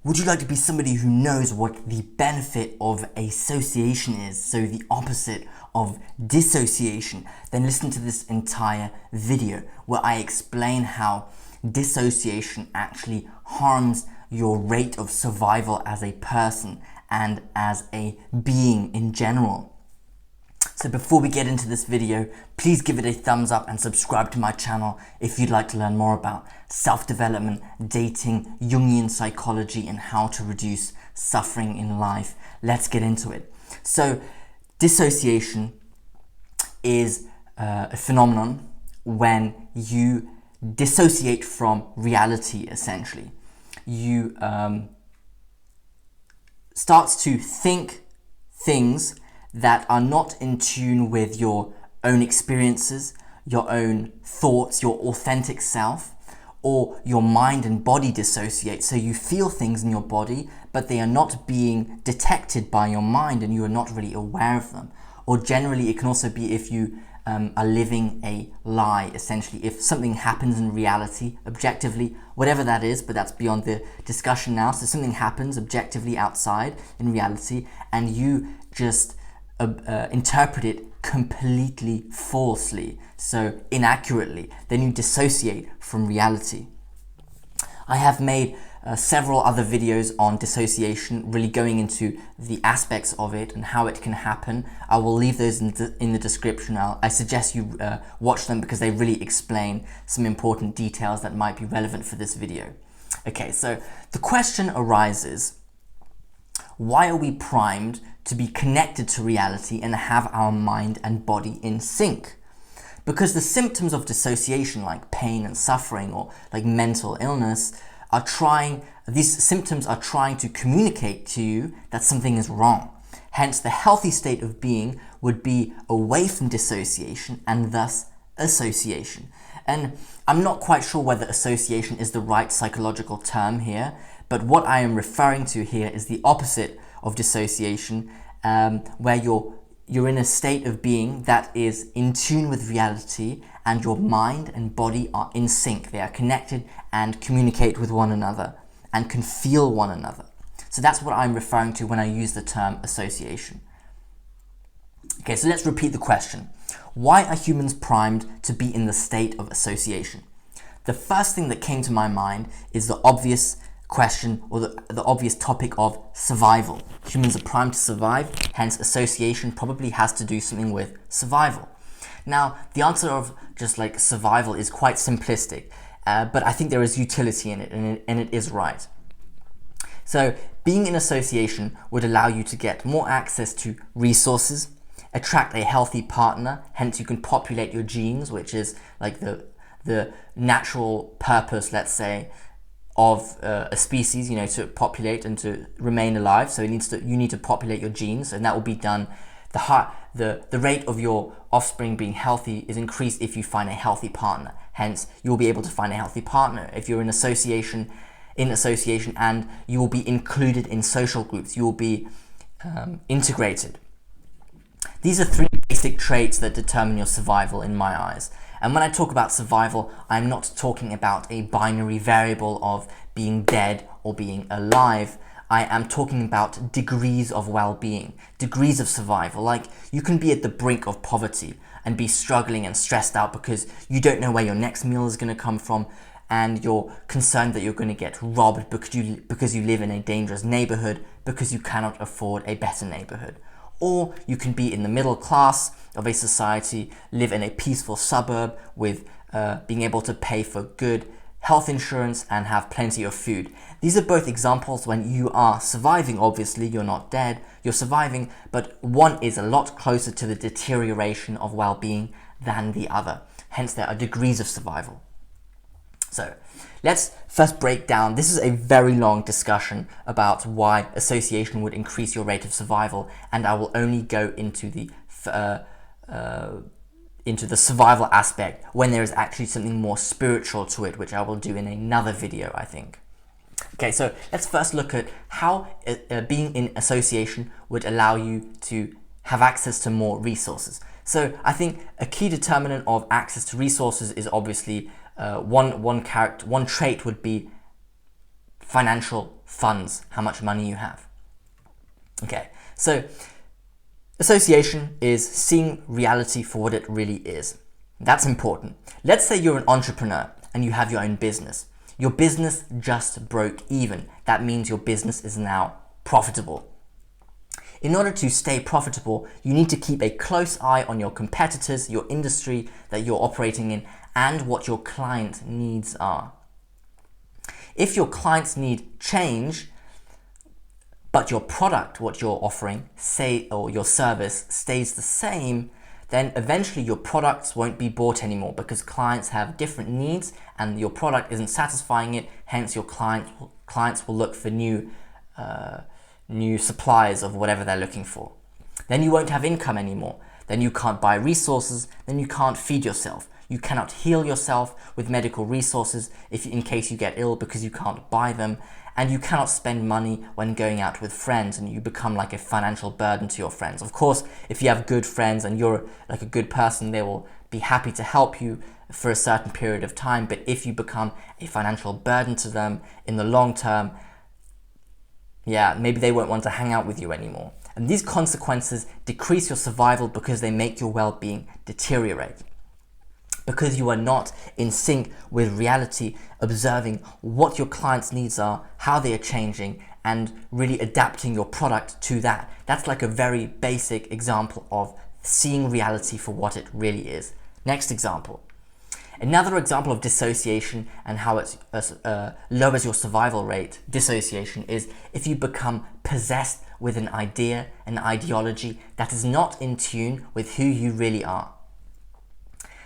Would you like to be somebody who knows what the benefit of association is, so the opposite of dissociation? Then listen to this entire video where I explain how dissociation actually harms your rate of survival as a person and as a being in general. So before we get into this video, please give it a thumbs up and subscribe to my channel if you'd like to learn more about self-development, dating, Jungian psychology, and how to reduce suffering in life. Let's get into it. So dissociation is a phenomenon when you dissociate from reality, essentially. You start to think things that are not in tune with your own experiences, your own thoughts, your authentic self, or your mind and body dissociate. So you feel things in your body, but they are not being detected by your mind and you are not really aware of them. Or generally, it can also be if you are living a lie, essentially. If something happens in reality, objectively, whatever that is, but that's beyond the discussion now. So something happens objectively outside in reality and you just interpret it completely falsely, so inaccurately, then you dissociate from reality. I have made several other videos on dissociation, really going into the aspects of it and how it can happen. I will leave those in the description. I suggest you watch them because they really explain some important details that might be relevant for this video. Okay, so the question arises, why are we primed to be connected to reality and have our mind and body in sync? Because the symptoms of dissociation, like pain and suffering or like mental illness, these symptoms are trying to communicate to you that something is wrong. Hence, the healthy state of being would be away from dissociation and thus association. And I'm not quite sure whether association is the right psychological term here, but what I am referring to here is the opposite of dissociation, where you're in a state of being that is in tune with reality and your mind and body are in sync. They are connected and communicate with one another and can feel one another. So that's what I'm referring to when I use the term association. Okay, so let's repeat the question. Why are humans primed to be in the state of association? The first thing that came to my mind is the obvious question or the obvious topic of survival. Humans are primed to survive, hence association probably has to do something with survival. Now, the answer of just like survival is quite simplistic, but I think there is utility in it, and it is right. So being in association would allow you to get more access to resources, attract a healthy partner, hence you can populate your genes, which is like the natural purpose, let's say, of a species, to populate and to remain alive. So you need to populate your genes, and that will be done. The rate of your offspring being healthy is increased if you find a healthy partner. Hence, you will be able to find a healthy partner if you're in association, and you will be included in social groups. You will be integrated. These are three basic traits that determine your survival in my eyes. And when I talk about survival, I'm not talking about a binary variable of being dead or being alive. I am talking about degrees of well-being, degrees of survival. Like, you can be at the brink of poverty and be struggling and stressed out because you don't know where your next meal is going to come from, and you're concerned that you're going to get robbed because you live in a dangerous neighborhood because you cannot afford a better neighborhood. Or you can be in the middle class of a society, live in a peaceful suburb with being able to pay for good health insurance and have plenty of food. These are both examples when you are surviving. Obviously, you're not dead, you're surviving, but one is a lot closer to the deterioration of well-being than the other. Hence, there are degrees of survival. So let's first break down. This is a very long discussion about why association would increase your rate of survival, and I will only go into the survival aspect when there is actually something more spiritual to it, which I will do in another video, I think. Okay, so let's first look at how being in association would allow you to have access to more resources. So I think a key determinant of access to resources is obviously one trait would be financial funds, how much money you have. Okay, so association is seeing reality for what it really is. That's important. Let's say you're an entrepreneur and you have your own business. Your business just broke even. That means your business is now profitable. In order to stay profitable, you need to keep a close eye on your competitors, your industry that you're operating in, and what your client needs are. If your clients need change, but your product, what you're offering, or your service stays the same, then eventually your products won't be bought anymore because clients have different needs and your product isn't satisfying it. Hence, your clients will look for new suppliers of whatever they're looking for. Then you won't have income anymore. Then you can't buy resources. Then you can't feed yourself. You cannot heal yourself with medical resources in case you get ill because you can't buy them. And you cannot spend money when going out with friends, and you become like a financial burden to your friends. Of course, if you have good friends and you're like a good person, they will be happy to help you for a certain period of time. But if you become a financial burden to them in the long term, yeah, maybe they won't want to hang out with you anymore. And these consequences decrease your survival because they make your well-being deteriorate. Because you are not in sync with reality, observing what your clients' needs are, how they are changing, and really adapting your product to that. That's like a very basic example of seeing reality for what it really is. Next example. Another example of dissociation and how it lowers your survival rate, dissociation, is if you become possessed with an idea, an ideology that is not in tune with who you really are.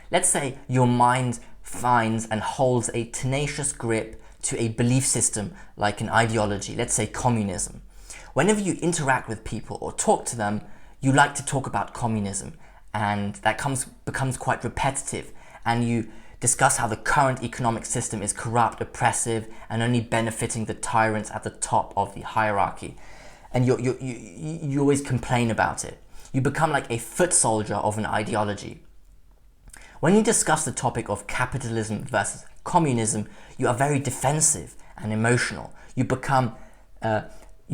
Let's say your mind finds and holds a tenacious grip to a belief system like an ideology, let's say communism. Whenever you interact with people or talk to them, you like to talk about communism, and that becomes quite repetitive, and you discuss how the current economic system is corrupt, oppressive, and only benefiting the tyrants at the top of the hierarchy. And you always complain about it. You become like a foot soldier of an ideology. When you discuss the topic of capitalism versus communism, you are very defensive and emotional. You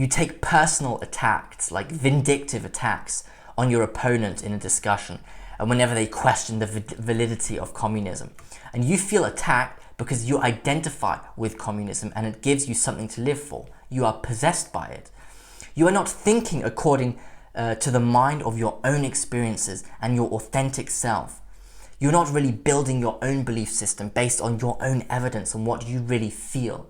take personal attacks, like vindictive attacks, on your opponent in a discussion, and whenever they question the validity of communism. And you feel attacked because you identify with communism and it gives you something to live for. You are possessed by it. You are not thinking according to the mind of your own experiences and your authentic self. You're not really building your own belief system based on your own evidence and what you really feel.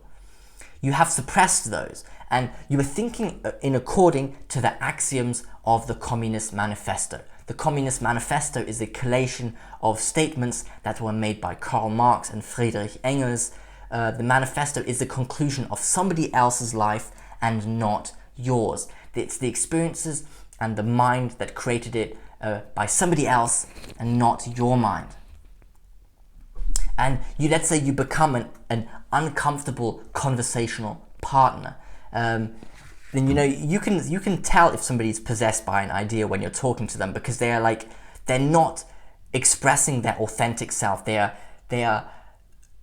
You have suppressed those, and you are thinking according to the axioms of the Communist Manifesto. The Communist Manifesto is a collation of statements that were made by Karl Marx and Friedrich Engels. The manifesto is the conclusion of somebody else's life and not yours. It's the experiences and the mind that created it by somebody else and not your mind. And let's say you become an uncomfortable conversational partner. Then you can tell if somebody's possessed by an idea when you're talking to them, because they're not expressing their authentic self. They are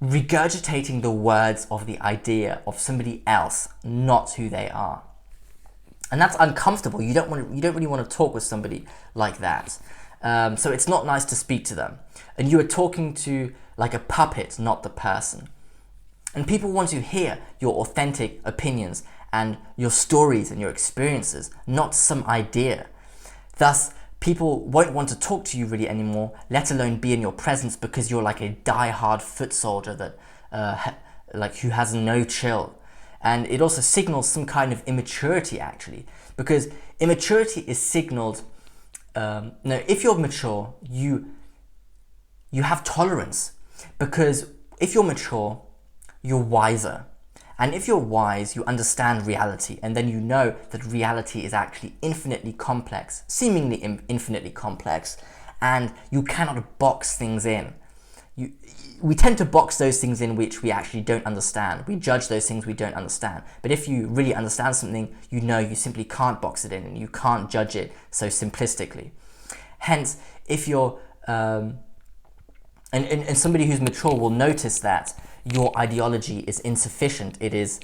regurgitating the words of the idea of somebody else, not who they are. And that's uncomfortable. You don't really want to talk with somebody like that. So it's not nice to speak to them. And you are talking to like a puppet, not the person. And people want to hear your authentic opinions and your stories and your experiences, not some idea. Thus, people won't want to talk to you really anymore, let alone be in your presence, because you're like a die-hard foot soldier that, who has no chill. And it also signals some kind of immaturity, actually, because immaturity is signaled. If you're mature, you have tolerance, because if you're mature, you're wiser. And if you're wise, you understand reality, and then you know that reality is actually infinitely complex, seemingly infinitely complex, and you cannot box things in. We tend to box those things in which we actually don't understand. We judge those things we don't understand. But if you really understand something, you know you simply can't box it in, and you can't judge it so simplistically. Hence, if you're and somebody who's mature will notice that your ideology is insufficient. It is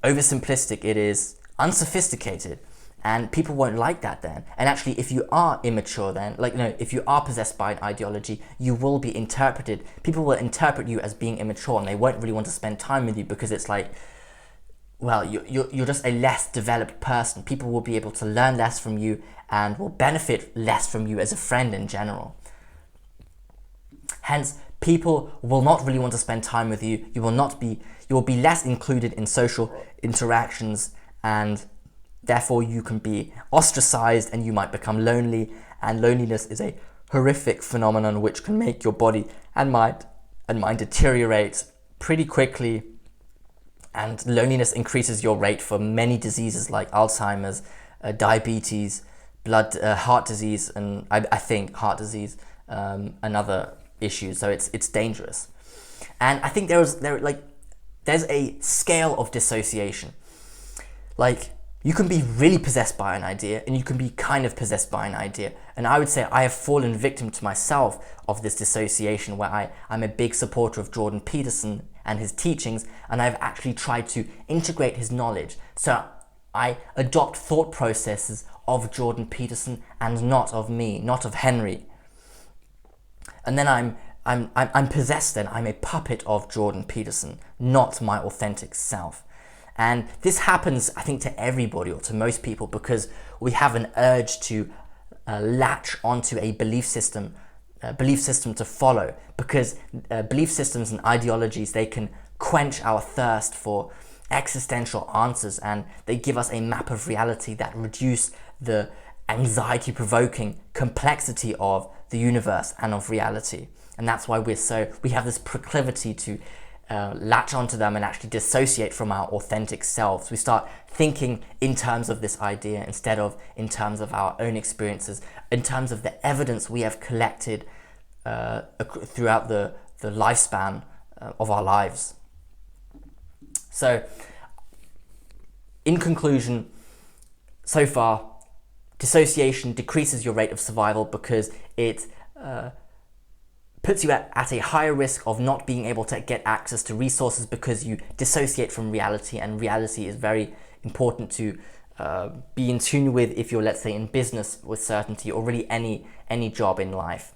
oversimplistic, it is unsophisticated, and people won't like that then. And actually, if you are immature then, like, no, if you are possessed by an ideology, you will be interpreted, people will interpret you as being immature, and they won't really want to spend time with you because it's like, well, you're just a less developed person. People will be able to learn less from you and will benefit less from you as a friend in general. Hence, people will not really want to spend time with you. You will be less included in social interactions, and therefore you can be ostracized and you might become lonely. And loneliness is a horrific phenomenon which can make your body and mind deteriorate pretty quickly. And loneliness increases your rate for many diseases like Alzheimer's, diabetes, heart disease, and I think heart disease, and other issues. So it's dangerous. And I think there's a scale of dissociation. Like, you can be really possessed by an idea, and you can be kind of possessed by an idea. And I would say I have fallen victim to myself of this dissociation, where I'm a big supporter of Jordan Peterson and his teachings, and I've actually tried to integrate his knowledge. So I adopt thought processes of Jordan Peterson and not of me, not of Henry. And then I'm possessed then. I'm a puppet of Jordan Peterson, not my authentic self. And this happens, I think, to everybody or to most people because we have an urge to latch onto a belief system to follow, because belief systems and ideologies, they can quench our thirst for existential answers, and they give us a map of reality that reduce the anxiety-provoking complexity of the universe and of reality. And that's why we have this proclivity to latch onto them and actually dissociate from our authentic selves. We start thinking in terms of this idea instead of in terms of our own experiences, in terms of the evidence we have collected throughout the lifespan of our lives. So, in conclusion, so far, dissociation decreases your rate of survival because it puts you at a higher risk of not being able to get access to resources because you dissociate from reality, and reality is very important to be in tune with if you're, let's say, in business with certainty, or really any job in life.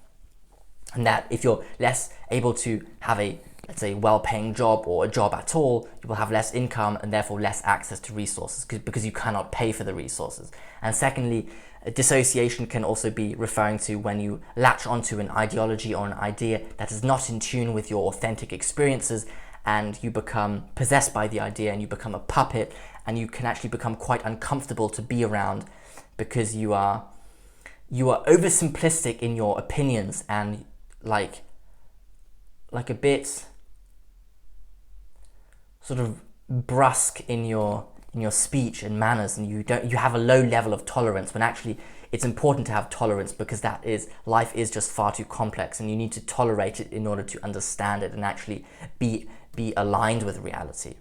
And that if you're less able to have a, let's say, well-paying job or a job at all, you will have less income and therefore less access to resources because you cannot pay for the resources. And secondly, dissociation can also be referring to when you latch onto an ideology or an idea that is not in tune with your authentic experiences, and you become possessed by the idea and you become a puppet, and you can actually become quite uncomfortable to be around because you are oversimplistic in your opinions and like a bit sort of brusque in your speech and manners, and you have a low level of tolerance, when actually it's important to have tolerance because life is just far too complex, and you need to tolerate it in order to understand it and actually be aligned with reality.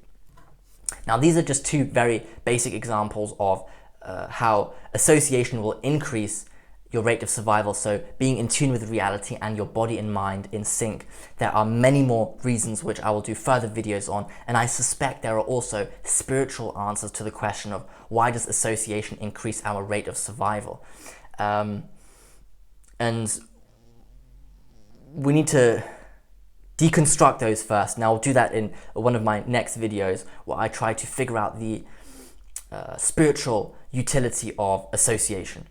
Now, these are just two very basic examples of how association will increase your rate of survival, so being in tune with reality and your body and mind in sync. There are many more reasons which I will do further videos on, and I suspect there are also spiritual answers to the question of why does association increase our rate of survival. And we need to deconstruct those first. Now, I'll do that in one of my next videos where I try to figure out the spiritual utility of association.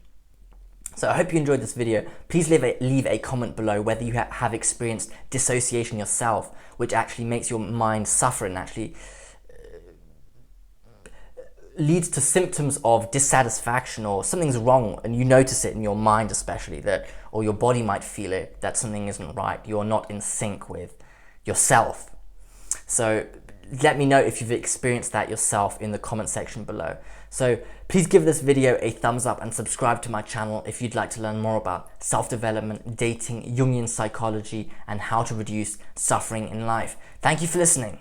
So I hope you enjoyed this video. Please leave a comment below whether you have experienced dissociation yourself, which actually makes your mind suffer and actually leads to symptoms of dissatisfaction, or something's wrong and you notice it in your mind especially, or your body might feel it, that something isn't right. You're not in sync with yourself. So let me know if you've experienced that yourself in the comment section below. So please give this video a thumbs up and subscribe to my channel if you'd like to learn more about self-development, dating, Jungian psychology, and how to reduce suffering in life. Thank you for listening.